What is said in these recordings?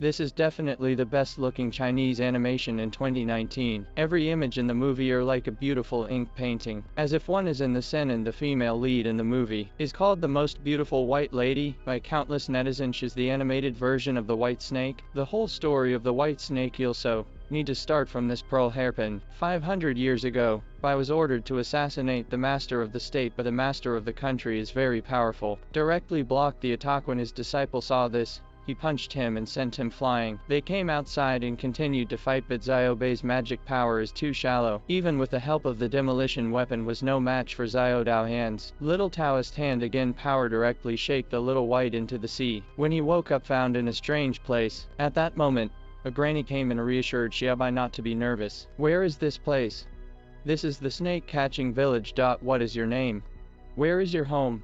This is definitely the best looking Chinese animation in 2019. Every image in the movie are like a beautiful ink painting, as if one is in the scene, and the female lead in the movie is called the most beautiful white lady by countless netizens. She's the animated version of the white snake. The whole story of the white snake you'll so need to start from this pearl hairpin. 500 years ago, Bai was ordered to assassinate the master of the state, but the master of the country is very powerful. Directly blocked the attack. When his disciple saw this, he punched him and sent him flying. They came outside and continued to fight, but Xiao Bei's magic power is too shallow. Even with the help of the demolition weapon was no match for Xiao Daohan's little Taoist hand. Again, power directly shake the little white into the sea. When he woke up, found in a strange place. At that moment, a granny came and reassured Xiaobai not to be nervous. Where is this place? This is the snake catching village. What is your name? Where is your home?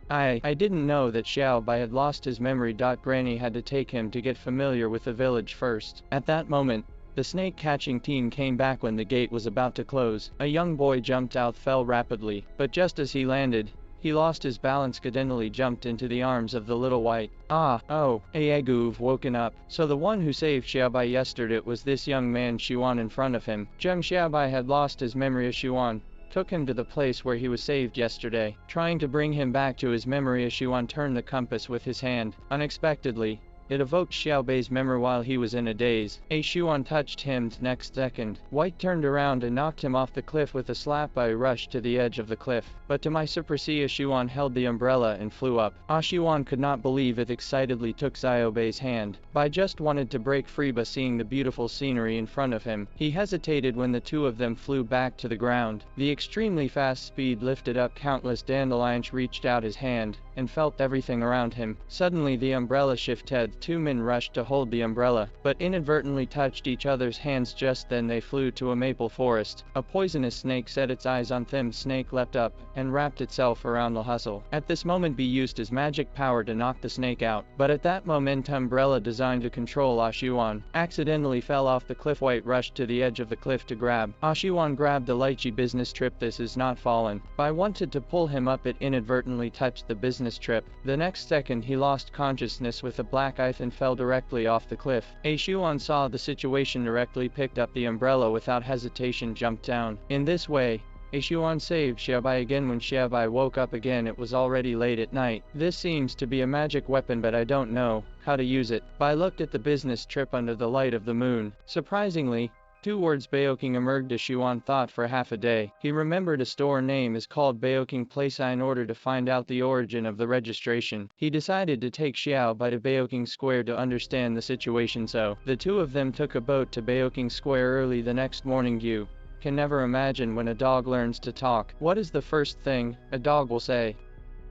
I didn't know that Xiaobai had lost his memory. Granny had to take him to get familiar with the village first. At that moment, the snake catching team came back. When the gate was about to close, a young boy jumped out, fell rapidly, but just as he landed, he lost his balance, accidentally jumped into the arms of the little white. Aegu've woken up. So the one who saved Xiaobai yesterday was this young man Xuan in front of him. Zheng Xiaobai had lost his memory as Xuan took him to the place where he was saved yesterday. Trying to bring him back to his memory, as Xuan turned the compass with his hand. Unexpectedly, it evoked Xiaobei's memory while he was in a daze. Xuan touched him. Next second, White turned around and knocked him off the cliff with a slap. Bai rushed to the edge of the cliff, but to my surprise, Xuan held the umbrella and flew up. Xuan could not believe it, excitedly took Xiaobei's hand. Bai just wanted to break free, but seeing the beautiful scenery in front of him, he hesitated. When the two of them flew back to the ground, the extremely fast speed lifted up countless dandelions. Reached out his hand and felt everything around him. Suddenly the umbrella shifted. Two men rushed to hold the umbrella, but inadvertently touched each other's hands. Just then they flew to a maple forest. A poisonous snake set its eyes on them. Snake leapt up and wrapped itself around the hustle. At this moment, Bi used his magic power to knock the snake out, but at that moment umbrella designed to control Xuan accidentally fell off the cliff. White rushed to the edge of the cliff to grab. Xuan grabbed the lychee business trip. This is not fallen. Bai wanted to pull him up, it inadvertently touched the business trip. The next second he lost consciousness with a black eye and fell directly off the cliff. Xuan saw the situation, directly picked up the umbrella without hesitation, jumped down. In this way, Xuan saved Xiaobai again. When Xiaobai woke up again, it was already late at night. This seems to be a magic weapon, but I don't know how to use it. Bai looked at the business trip under the light of the moon. Surprisingly, two words Baoking emerged. As Xuan thought for half a day. He remembered a store name is called Baoking Place. In order to find out the origin of the registration, he decided to take Xiaobai to Baoking Square to understand the situation. So, the two of them took a boat to Baoking Square early the next morning. You can never imagine when a dog learns to talk. What is the first thing a dog will say?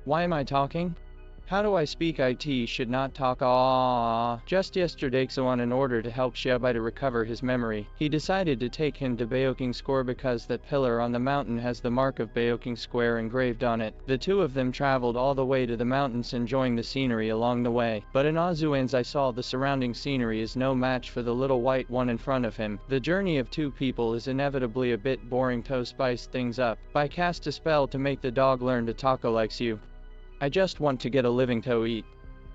Why am I talking? How do I speak? It should not talk. Just yesterday, Xuan, in order to help Xiaobai to recover his memory, he decided to take him to Baoking Square because that pillar on the mountain has the mark of Baoking Square engraved on it. The two of them traveled all the way to the mountains, enjoying the scenery along the way. But in Xuan's eyes saw the surrounding scenery is no match for the little white one in front of him. The journey of two people is inevitably a bit boring. To spice things up, Bai cast a spell to make the dog learn to talk. Likes you. I just want to get a living to eat.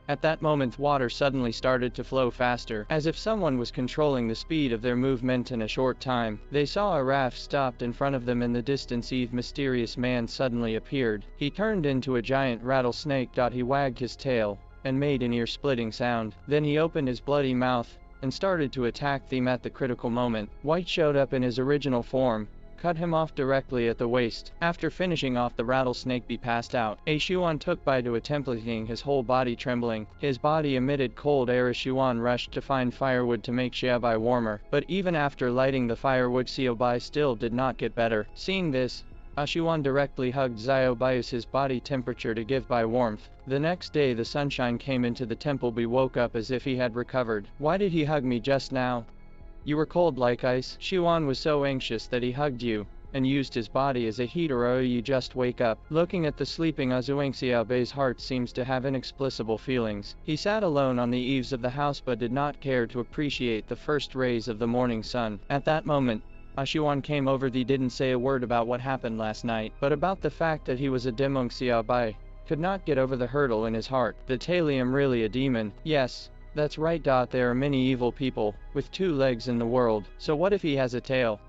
At that moment, water suddenly started to flow faster, as if someone was controlling the speed of their movement. In a short time, they saw a raft stopped in front of them. In the distance, a mysterious man suddenly appeared. He turned into a giant rattlesnake. He wagged his tail and made an ear-splitting sound. Then he opened his bloody mouth and started to attack them. At the critical moment, White showed up in his original form, cut him off directly at the waist. After finishing off the rattlesnake, Bi passed out. Xuan took Bai to a temple, his whole body trembling. His body emitted cold air as Xuan rushed to find firewood to make Xiaobai warmer. But even after lighting the firewood, Xiaobai still did not get better. Seeing this, Xuan directly hugged Xiaobai as his body temperature to give Bai warmth. The next day the sunshine came into the temple. Bi woke up as if he had recovered. Why did he hug me just now? You were cold like ice. Xuan was so anxious that he hugged you and used his body as a heater. Oh, you just wake up. Looking at the sleeping Xuan, Xiaobei's heart seems to have inexplicable feelings. He sat alone on the eaves of the house but did not care to appreciate the first rays of the morning sun. At that moment, Xuan came over. They didn't say a word about what happened last night, but about the fact that he was a demon. Xiaobai could not get over the hurdle in his heart. The Talium really a demon? Yes. That's right. There are many evil people, with 2 legs in the world, so what if he has a tail?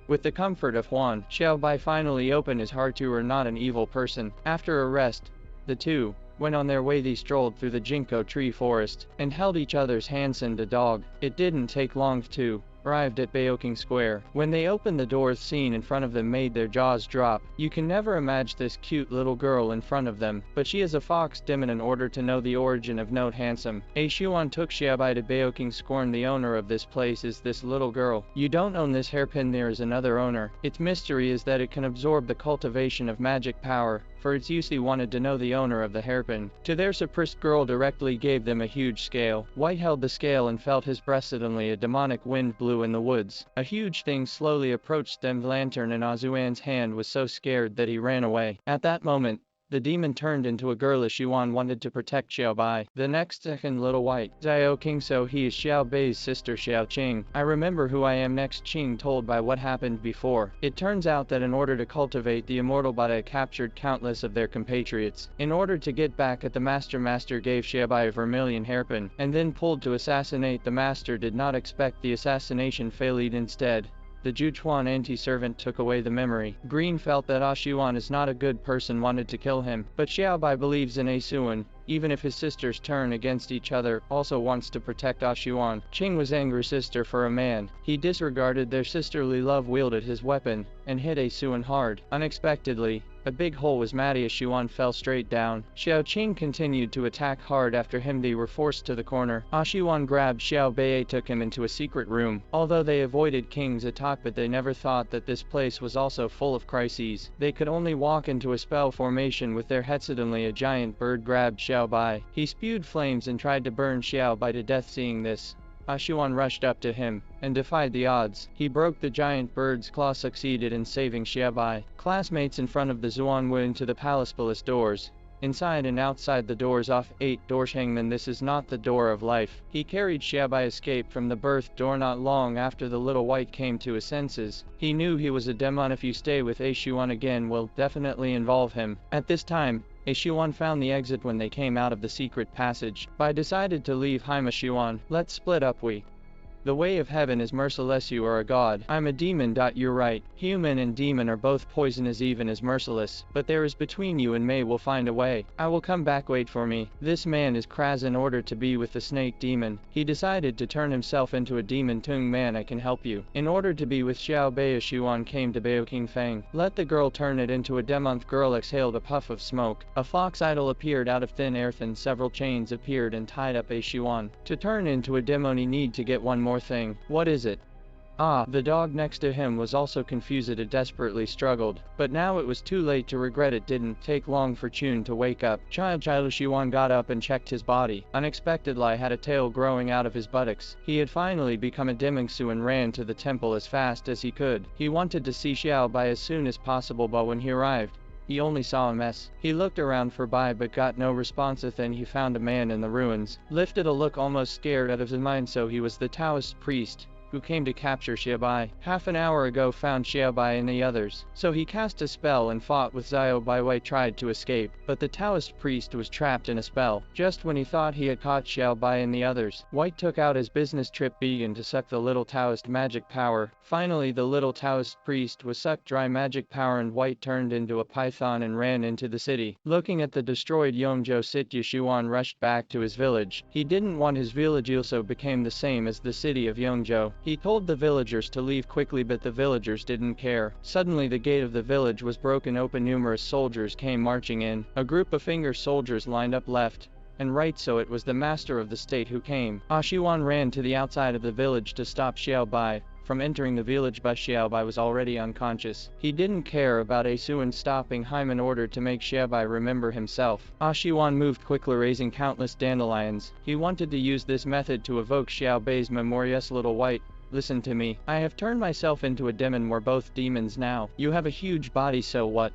With the comfort of Huan, Xiaobai finally opened his heart to her not an evil person. After a rest, the two went on their way. They strolled through the ginkgo tree forest, and held each other's hands and a dog. It didn't take long to arrived at Baoking Square. When they opened the doors, scene in front of them made their jaws drop. You can never imagine this cute little girl in front of them, but she is a fox demon. In order to know the origin of Note Handsome, A Xuan took Xiaobai to Baoking Square. The owner of this place is this little girl. You don't own this hairpin, there is another owner. Its mystery is that it can absorb the cultivation of magic power. For its use, he wanted to know the owner of the hairpin. To their surprise, girl directly gave them a huge scale. White held the scale and felt his breath. Suddenly a demonic wind blew in the woods. A huge thing slowly approached them. The lantern in Azuan's hand was so scared that he ran away. At that moment, the demon turned into a girl. Xuan wanted to protect Xiaobai. The next second, little white Xiao King, so he is Xiaobai's sister Xiao Qing. I remember who I am next. Qing told by what happened before. It turns out that in order to cultivate the immortal body, captured countless of their compatriots. In order to get back at the master gave Xiaobai a vermilion hairpin, and then pulled to assassinate. The master did not expect the assassination failed. Instead, the Juchuan anti-servant took away the memory. Green felt that Xuan is not a good person, wanted to kill him, but Xiaobai believes in Xuan, even if his sisters turn against each other, also wants to protect Xuan. Qing was angry sister for a man. He disregarded their sisterly love, wielded his weapon, and hit Xuan hard. Unexpectedly, a big hole was made. Xuan fell straight down. Xiao Qing continued to attack hard after him. They were forced to the corner. Xuan grabbed Xiaobai, took him into a secret room. Although they avoided King's attack, but they never thought that this place was also full of crises. They could only walk into a spell formation with their head. Suddenly a giant bird grabbed Xiaobai. He spewed flames and tried to burn Xiaobai to death. Seeing this, Xuan rushed up to him and defied the odds. He broke the giant bird's claw, succeeded in saving Xiaobai. Classmates in front of the Zuan went into the palace doors. Inside and outside the doors off 8 doors. Hangman, this is not the door of life. He carried Xiaobai escape from the birth door. Not long after the little white came to his senses. He knew he was a demon. If you stay with Xuan again, will definitely involve him. At this time, Xuan found the exit when they came out of the secret passage. Bai decided to leave him. Xuan, let's split up. The way of heaven is merciless. You are a god. I'm a demon. You're right. Human and demon are both poisonous, even as merciless. But there is between you and me. We'll find a way. I will come back. Wait for me. This man is Kraz. In order to be with the snake demon, he decided to turn himself into a demon. Tung man, I can help you. In order to be with Xiaobai, Xuan came to Baoking Fang. Let the girl turn it into a demon. Girl exhaled a puff of smoke. A fox idol appeared out of thin air, and several chains appeared and tied up Xuan. To turn into a demon, he need to get one more thing. What is it? The dog next to him was also confused. It desperately struggled, but now it was too late to regret. It didn't take long for Chun to wake up. Xuan got up and checked his body. Unexpectedly had a tail growing out of his buttocks. He had finally become a Demingsu and ran to the temple as fast as he could. He wanted to see Xiaobai as soon as possible, but when he arrived, he only saw a mess. He looked around for Bai but got no response. Then he found a man in the ruins. Lifted a look, almost scared out of his mind. So he was the Taoist priest who came to capture Xiaobai. Half an hour ago found Xiaobai and the others. So he cast a spell and fought with Xiaobai. Wei tried to escape, but the Taoist priest was trapped in a spell. Just when he thought he had caught Xiaobai and the others, White took out his business trip, began to suck the little Taoist magic power. Finally the little Taoist priest was sucked dry magic power, and White turned into a python and ran into the city. Looking at the destroyed Yongzhou city, Xuan rushed back to his village. He didn't want his village also became the same as the city of Yongzhou. He told the villagers to leave quickly, but the villagers didn't care. Suddenly the gate of the village was broken open. Numerous soldiers came marching in. A group of finger soldiers lined up left and right, so it was the master of the state who came. Xuan ran to the outside of the village to stop Xiaobai from entering the village, but Xiaobai was already unconscious. He didn't care about Xuan stopping him in order to make Xiaobai remember himself. Xuan moved quickly, raising countless dandelions. He wanted to use this method to evoke Xiaobai's memory. Yes, little white, listen to me. I have turned myself into a demon. We're both demons now. You have a huge body, so what?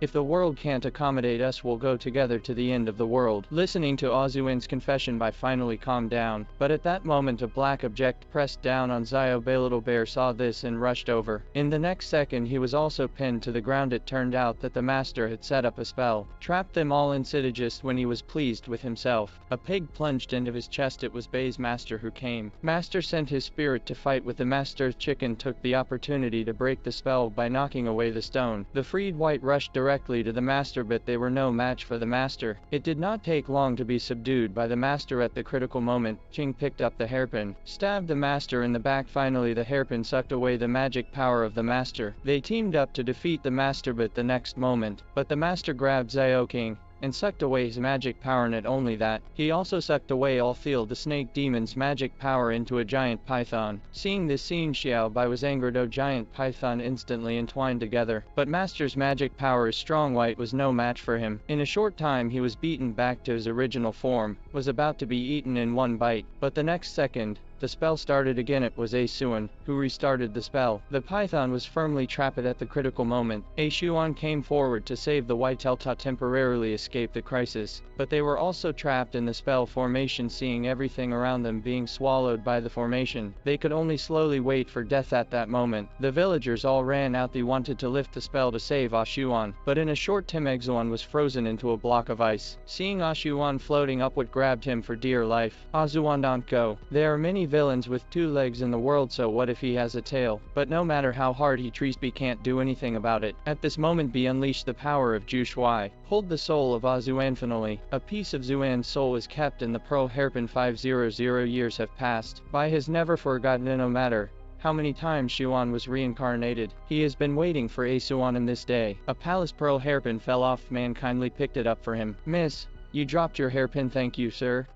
If the world can't accommodate us, we'll go together to the end of the world. Listening to Azuen's confession, Bai finally calmed down, but at that moment a black object pressed down on Xiao Bei. Little Bear saw this and rushed over. In the next second he was also pinned to the ground. It turned out that the master had set up a spell, trapped them all inside. Just when he was pleased with himself, a pig plunged into his chest. It was Bei's master who came. Master sent his spirit to fight with the master. Chicken took the opportunity to break the spell by knocking away the stone. The freed white rushed directly to the master, but they were no match for the master. It did not take long to be subdued by the master. At the critical moment, Ching picked up the hairpin, stabbed the master in the back. Finally the hairpin sucked away the magic power of the master. They teamed up to defeat the master, but the next moment, the master grabbed Xiao King and sucked away his magic power. Not only that, he also sucked away all the snake demon's magic power into a giant python. Seeing this scene, Xiao Bai was angered. Oh, giant python instantly entwined together, but master's magic power is strong. White was no match for him. In a short time he was beaten back to his original form, was about to be eaten in one bite, but the next second, the spell started again. It was A Xuan who restarted the spell. The python was firmly trapped. At the critical moment, A Xuan came forward to save the white Elta. Temporarily escaped the crisis, but they were also trapped in the spell formation. Seeing everything around them being swallowed by the formation, they could only slowly wait for death. At that moment, the villagers all ran out. They wanted to lift the spell to save A Xuan, but in a short time Xuan was frozen into a block of ice. Seeing A Xuan floating upward grabbed him for dear life. Azuan, don't go. There are many villains with 2 legs in the world, so what if he has a tail? But no matter how hard he tries, Bi can't do anything about it. At this moment Bi unleashed the power of Zhu Shui, pulled the soul of Azuan. Finally, a piece of Zuan's soul is kept in the pearl hairpin. 500 years have passed. Bai has never forgotten. No matter how many times Xuan was reincarnated, he has been waiting for A Xuan in this day. A palace pearl hairpin fell off. Man kindly picked it up for him. Miss, you dropped your hairpin. Thank you, sir.